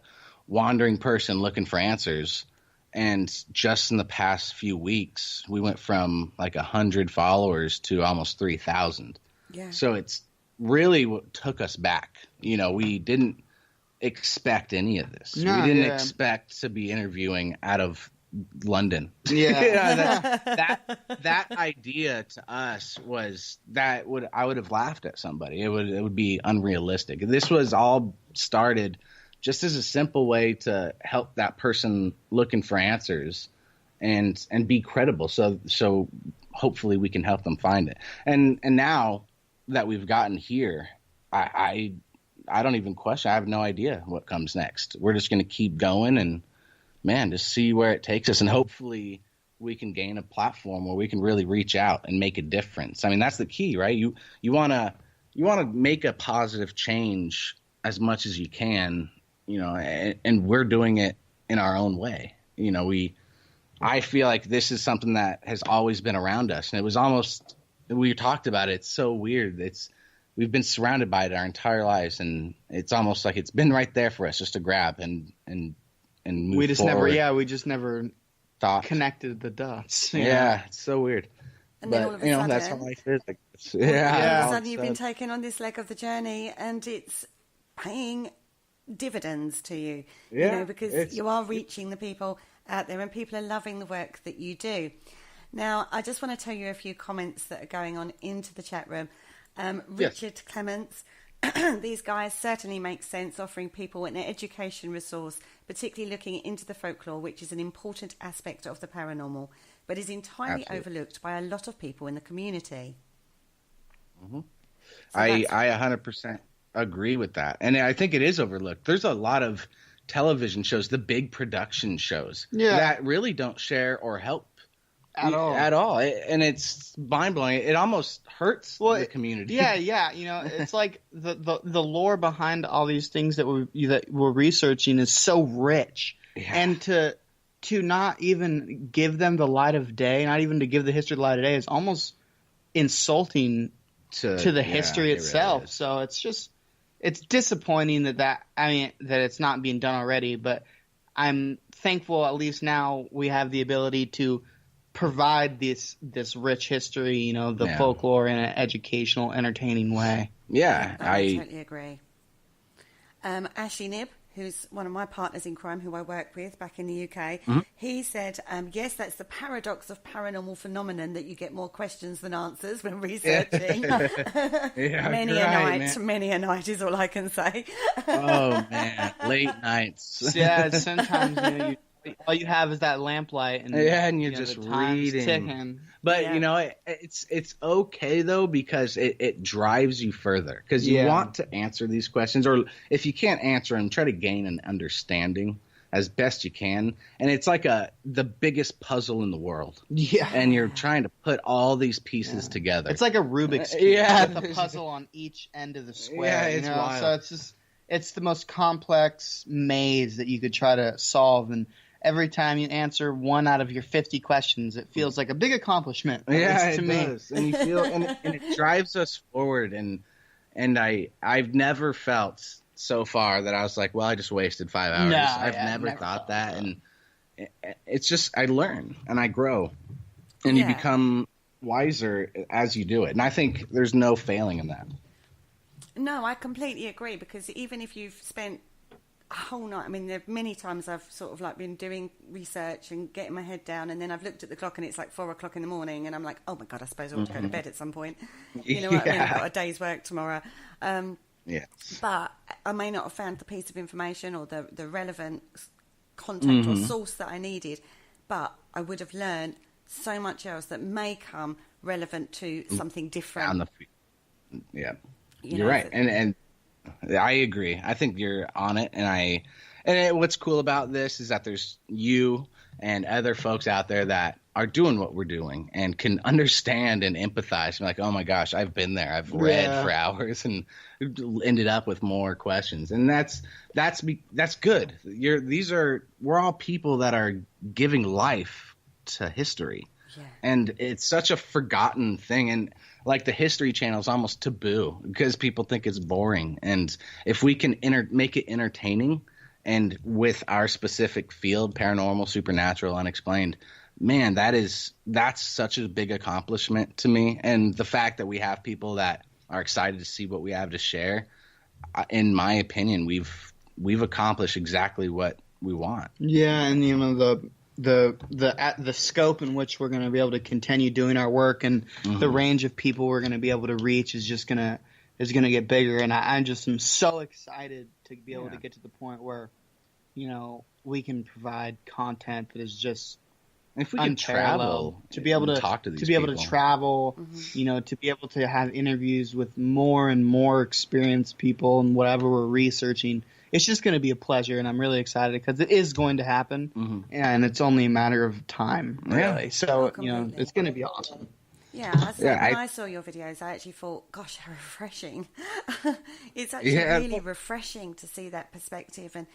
wandering person looking for answers. And just in the past few weeks, we went from like 100 followers to almost 3,000. Yeah. So it's really what took us back. We didn't expect any of this. No, we didn't expect to be interviewing out of London. Yeah. That idea to us was I would have laughed at somebody. It would be unrealistic. This was all started just as a simple way to help that person looking for answers and be credible. So hopefully we can help them find it. And now that we've gotten here, I don't even question. I have no idea what comes next. We're just going to keep going and just see where it takes us. And hopefully we can gain a platform where we can really reach out and make a difference. I mean, that's the key, right? You want to make a positive change as much as you can, and we're doing it in our own way. I feel like this is something that has always been around us, and it was almost, we talked about it. It's so weird. We've been surrounded by it our entire lives, and it's almost like it's been right there for us just to grab and move we just forward. we just never thought connected the dots. Yeah, it's so weird. And then all of a sudden, that's how life is. Like, all of a sudden you've been taken on this leg of the journey, and it's paying dividends to you. Because you are reaching the people out there, and people are loving the work that you do. Now, I just want to tell you a few comments that are going on into the chat room. Richard Clements, these guys certainly make sense, offering people an education resource, particularly looking into the folklore, which is an important aspect of the paranormal, but is entirely overlooked by a lot of people in the community. Mm-hmm. So I 100% agree with that. And I think it is overlooked. There's a lot of television shows, the big production shows, that really don't share or help at all. And it's mind-blowing. It almost hurts the community. Yeah. It's like the lore behind all these things that we're researching is so rich. Yeah. And to not even give them the light of day, not even to give the history the light of day, is almost insulting to the history itself. Really, so it's disappointing that it's not being done already, but I'm thankful at least now we have the ability to provide this rich history, folklore in an educational, entertaining way. Yeah, I totally agree. Ashley Nibb, who's one of my partners in crime who I work with back in the UK, he said, yes, that's the paradox of paranormal phenomenon, that you get more questions than answers when researching. Many a night is all I can say. Oh, man. Late nights. Yeah, sometimes all you have is that lamplight, and and you're just reading. Ticking. But it's okay though, because it drives you further, because you want to answer these questions, or if you can't answer them, try to gain an understanding as best you can. And it's like the biggest puzzle in the world. Yeah, and you're trying to put all these pieces together. It's like a Rubik's cube. With a puzzle on each end of the square. Yeah, it's wild. So it's the most complex maze that you could try to solve, and every time you answer one out of your 50 questions, it feels like a big accomplishment. Yeah, it does. And you feel, and it drives us forward. And I've never felt so far that I was like, well, I just wasted 5 hours. I've never thought that. And it's just, I learn and I grow, and you become wiser as you do it. And I think there's no failing in that. No, I completely agree, because even if you've spent a whole night, I mean, there are many times I've sort of like been doing research and getting my head down, and then I've looked at the clock and it's like 4 o'clock in the morning, and I'm like, oh my God, I suppose I ought to go to bed at some point. You know what I mean? I've got a day's work tomorrow. But I may not have found the piece of information or the relevant contact or source that I needed, but I would have learned so much else that may come relevant to something different. You're right. And I agree. I think you're on it, and what's cool about this is that there's you and other folks out there that are doing what we're doing and can understand and empathize. Like, oh my gosh, I've been there. I've read for hours and ended up with more questions, and that's good. We're all people that are giving life to history, and it's such a forgotten thing. And like the History Channel is almost taboo because people think it's boring. And if we can make it entertaining, and with our specific field, paranormal, supernatural, unexplained, man, that's such a big accomplishment to me. And the fact that we have people that are excited to see what we have to share, in my opinion, we've accomplished exactly what we want. Yeah, and the scope in which we're going to be able to continue doing our work, and the range of people we're going to be able to reach is going to get bigger. And I just am so excited to be able to get to the point where, we can provide content that is just if we can travel, to be able to talk to these to be able to travel, to be able to have interviews with more and more experienced people and whatever we're researching. It's just going to be a pleasure, and I'm really excited because it is going to happen, and it's only a matter of time, really. So, it's going to be awesome. Yeah, when I saw your videos, I actually thought, gosh, how refreshing. It's actually really refreshing to see that perspective and,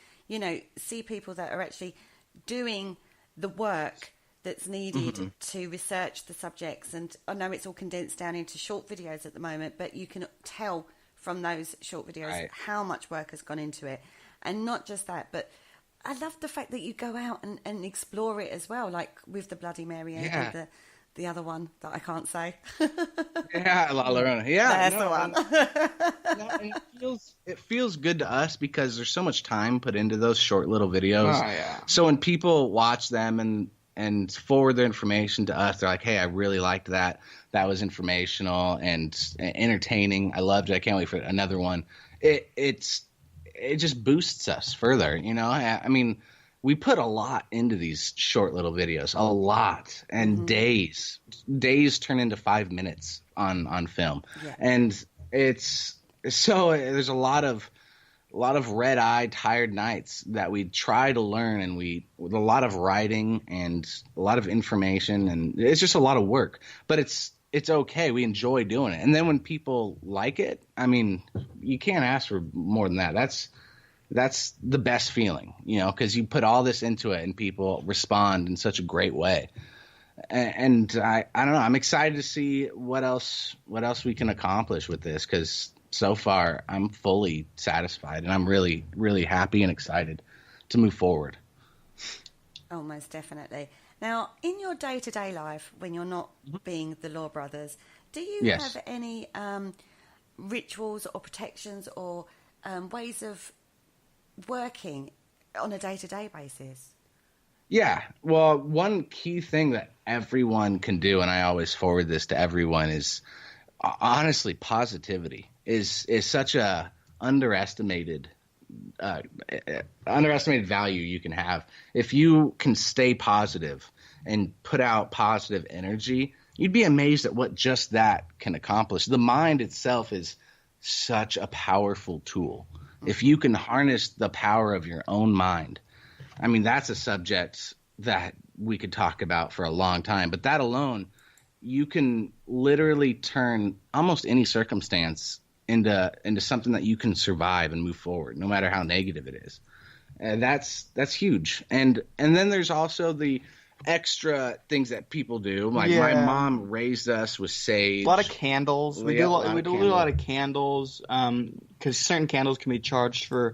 see people that are actually doing the work that's needed to research the subjects. And I know it's all condensed down into short videos at the moment, but you can tell from those short videos how much work has gone into it. And not just that, but I love the fact that you go out and explore it as well, like with the Bloody Mary and the other one that I can't say. La Llorona. That's the one. It feels good to us because there's so much time put into those short little videos. Oh, yeah. So when people watch them and forward their information to us, they're like, hey, I really liked that. That was informational and entertaining. I loved it. I can't wait for another one. It just boosts us further, I mean, we put a lot into these short little videos, a lot, and days turn into 5 minutes on film. Yeah. And there's a lot of red-eyed, tired nights that we try to learn, and with a lot of writing and a lot of information, and it's just a lot of work, but it's okay. We enjoy doing it. And then when people like it, I mean, you can't ask for more than that. That's the best feeling, because you put all this into it and people respond in such a great way. And I don't know, I'm excited to see what else we can accomplish with this, because so far I'm fully satisfied and I'm really, really happy and excited to move forward. Oh, most definitely. Now, in your day-to-day life, when you're not being the Law Brothers, do you have any rituals or protections or ways of working on a day-to-day basis? Yeah. Well, one key thing that everyone can do, and I always forward this to everyone, is honestly, positivity is such a underestimated value you can have. If you can stay positive and put out positive energy, you'd be amazed at what just that can accomplish. The mind itself is such a powerful tool. If you can harness the power of your own mind, I mean, that's a subject that we could talk about for a long time, but that alone, you can literally turn almost any circumstance into something that you can survive and move forward, no matter how negative it is. And that's huge. And then there's also the extra things that people do. Like my mom raised us with sage. A lot of candles. We do a lot of candles because certain candles can be charged for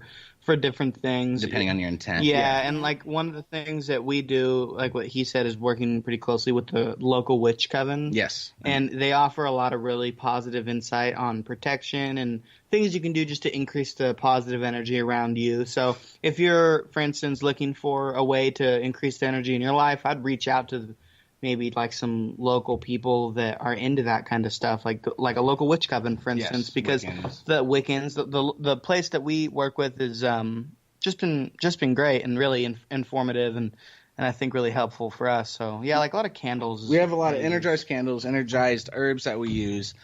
different things depending on your intent. Yeah, and like one of the things that we do, like what he said, is working pretty closely with the local witch coven. Yes. And they offer a lot of really positive insight on protection and things you can do just to increase the positive energy around you. So if you're, for instance, looking for a way to increase the energy in your life, I'd reach out to maybe like some local people that are into that kind of stuff, like a local witch coven, for instance, yes, because Wiccans. The Wiccans, the place that we work with is just been great and really informative and I think really helpful for us. So yeah, like a lot of candles. We have a lot of energized candles, energized herbs that we use.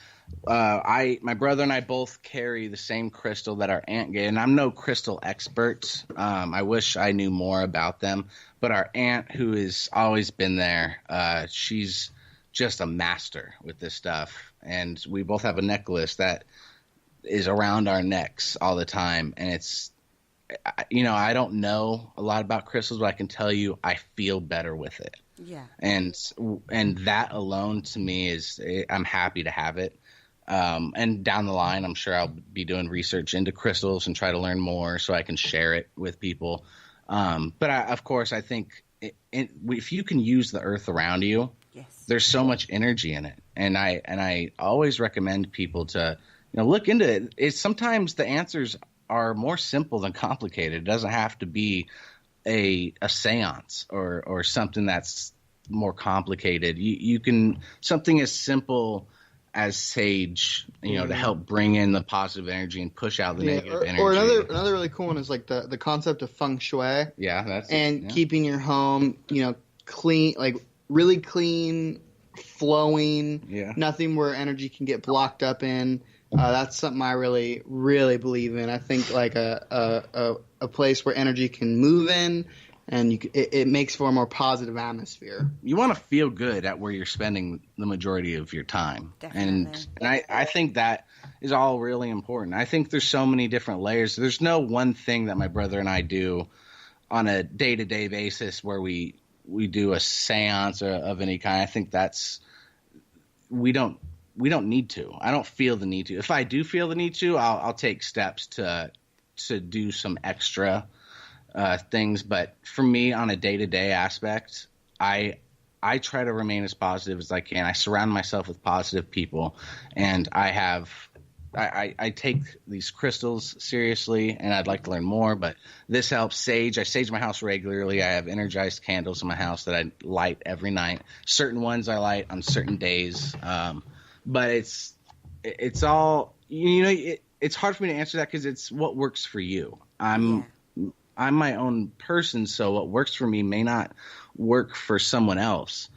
My brother and I both carry the same crystal that our aunt gave, and I'm no crystal expert. I wish I knew more about them, but our aunt, who has always been there, she's just a master with this stuff, and we both have a necklace that is around our necks all the time, and it's, I don't know a lot about crystals, but I can tell you I feel better with it. Yeah. And that alone to me I'm happy to have it. And down the line, I'm sure I'll be doing research into crystals and try to learn more so I can share it with people. But of course, I think if you can use the earth around you, yes, there's so much energy in it. And I always recommend people to look into it. It's sometimes the answers are more simple than complicated. It doesn't have to be a seance or something that's more complicated. You can something as simple as sage, to help bring in the positive energy and push out the negative energy. Or another really cool one is like the concept of feng shui. Yeah, keeping your home, clean, like really clean, flowing. Yeah. Nothing where energy can get blocked up in. That's something I really, really believe in. I think like a place where energy can move in, and it makes for a more positive atmosphere. You want to feel good at where you're spending the majority of your time. Definitely. And I think that is all really important. I think there's so many different layers. There's no one thing that my brother and I do on a day-to-day basis where we do a seance of any kind. I think we don't need to. I don't feel the need to. If I do feel the need to, I'll take steps to do some extra things. But for me, on a day-to-day aspect, I try to remain as positive as I can. I surround myself with positive people, and I take these crystals seriously, and I'd like to learn more, but this helps. Sage. I sage my house regularly. I have energized candles in my house that I light every night. Certain ones I light on certain days. But it's all, it's hard for me to answer that because it's what works for you. I'm my own person, so what works for me may not work for someone else.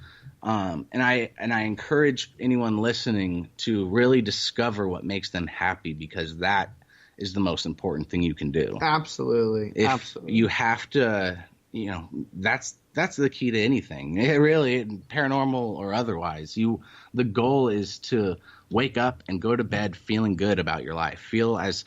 And I encourage anyone listening to really discover what makes them happy, because that is the most important thing you can do. Absolutely. Absolutely. You have to, that's the key to anything. It really, paranormal or otherwise, the goal is to wake up and go to bed feeling good about your life. Feel as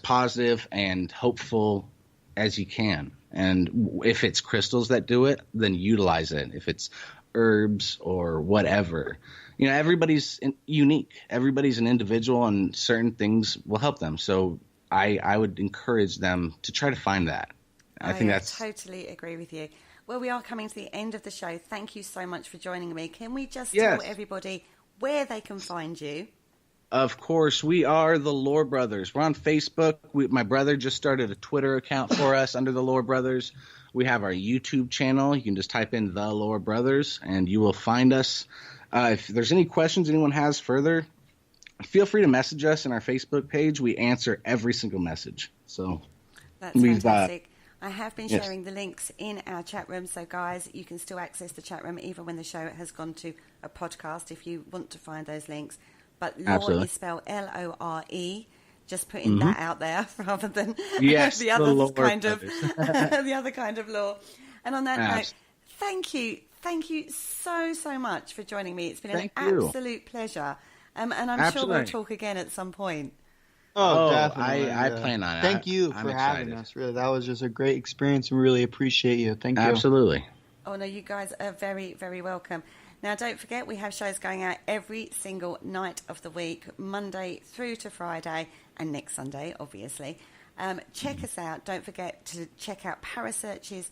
positive and hopeful as you can. And if it's crystals that do it, then utilize it. If it's herbs or whatever, everybody's unique. Everybody's an individual, and certain things will help them. So I would encourage them to try to find that. I totally agree with you. Well, we are coming to the end of the show. Thank you so much for joining me. Can we just tell everybody where they can find you? Of course, we are the Lore Brothers. We're on Facebook. My brother just started a Twitter account for us under the Lore Brothers. We have our YouTube channel. You can just type in the Lore Brothers, and you will find us. If there's any questions anyone has further, feel free to message us in our Facebook page. We answer every single message. So that's fantastic. I have been sharing the links in our chat room, so guys, you can still access the chat room even when the show has gone to a podcast if you want to find those links. But lore is spelled Lore. Just putting that out there rather than the other kind of lore. And on that note, thank you so much for joining me. It's been an absolute pleasure, and I'm sure we'll talk again at some point. Oh, definitely. I plan on it. Thank you for having us. Really, that was just a great experience. We really appreciate you. Thank you. Absolutely. Oh no, you guys are very, very welcome. Now, don't forget, we have shows going out every single night of the week, Monday through to Friday, and next Sunday, obviously. Check us out. Don't forget to check out Parasearch's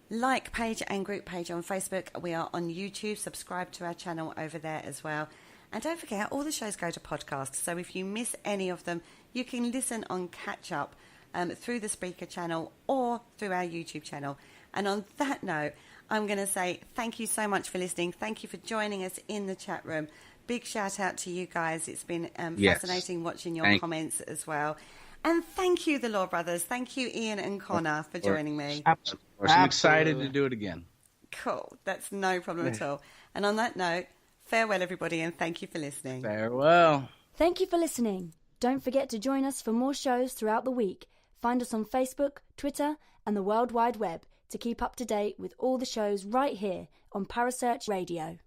like page and group page on Facebook. We are on YouTube. Subscribe to our channel over there as well. And don't forget, all the shows go to podcasts. So if you miss any of them, you can listen on catch up through the Spreaker channel or through our YouTube channel. And on that note, I'm going to say thank you so much for listening. Thank you for joining us in the chat room. Big shout out to you guys. It's been fascinating watching your comments as well. And thank you, the Lore Brothers. Thank you, Ian and Connor, for joining me. Absolutely. I'm excited to do it again. Cool. That's no problem at all. And on that note, farewell, everybody, and thank you for listening. Farewell. Thank you for listening. Don't forget to join us for more shows throughout the week. Find us on Facebook, Twitter, and the World Wide Web to keep up to date with all the shows right here on Parasearch Radio.